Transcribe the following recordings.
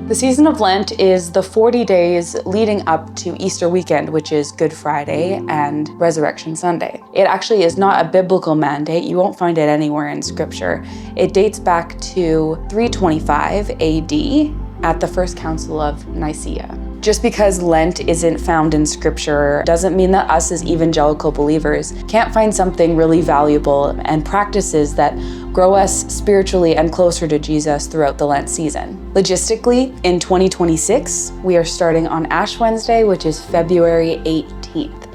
The season of Lent is the 40 days leading up to Easter weekend, which is Good Friday and Resurrection Sunday. It actually is not a biblical mandate. You won't find it anywhere in Scripture. It dates back to 325 AD at the First Council of Nicaea. Just because Lent isn't found in Scripture doesn't mean that us as evangelical believers can't find something really valuable and practices that grow us spiritually and closer to Jesus throughout the Lent season. Logistically, in 2026, we are starting on Ash Wednesday, which is February 18th.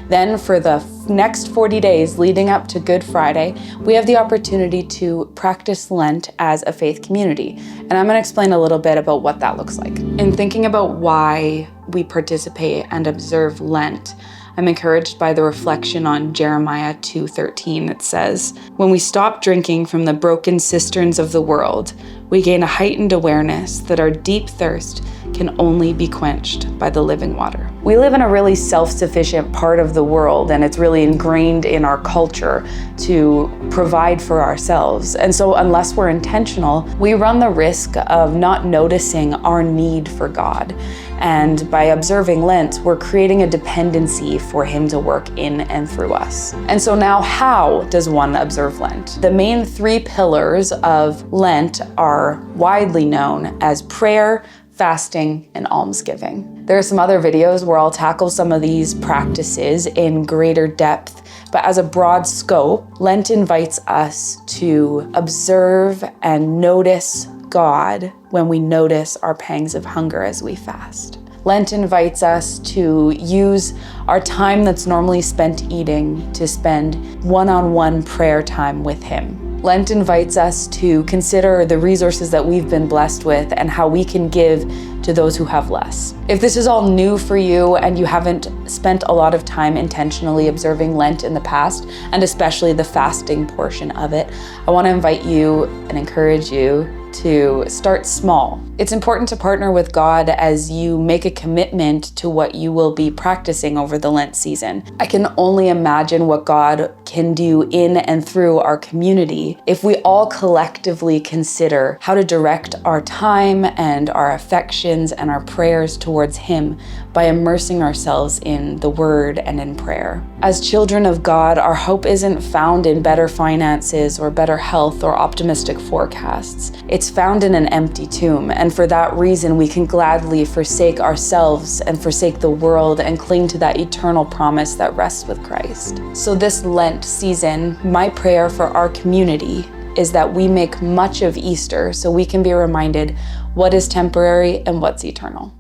Then for the next 40 days leading up to Good Friday, we have the opportunity to practice Lent as a faith community. And I'm going to explain a little bit about what that looks like. In thinking about why we participate and observe Lent, I'm encouraged by the reflection on Jeremiah 2:13. It says, "When we stop drinking from the broken cisterns of the world, we gain a heightened awareness that our deep thirst can only be quenched by the living water." We live in a really self-sufficient part of the world, and it's really ingrained in our culture to provide for ourselves. And so unless we're intentional, we run the risk of not noticing our need for God. And by observing Lent, we're creating a dependency for Him to work in and through us. And so now, how does one observe Lent? The main three pillars of Lent are widely known as prayer, fasting, and almsgiving. There are some other videos where I'll tackle some of these practices in greater depth, but as a broad scope, Lent invites us to observe and notice God when we notice our pangs of hunger as we fast. Lent invites us to use our time that's normally spent eating to spend one-on-one prayer time with Him. Lent invites us to consider the resources that we've been blessed with and how we can give to those who have less. If this is all new for you and you haven't spent a lot of time intentionally observing Lent in the past, and especially the fasting portion of it, I want to invite you and encourage you to start small. It's important to partner with God as you make a commitment to what you will be practicing over the Lent season. I can only imagine what God can do in and through our community if we all collectively consider how to direct our time and our affections and our prayers towards Him by immersing ourselves in the Word and in prayer. As children of God, our hope isn't found in better finances or better health or optimistic forecasts. It's found in an empty tomb, and for that reason, we can gladly forsake ourselves and forsake the world and cling to that eternal promise that rests with Christ. So this Lent season, my prayer for our community is that we make much of Easter so we can be reminded what is temporary and what's eternal.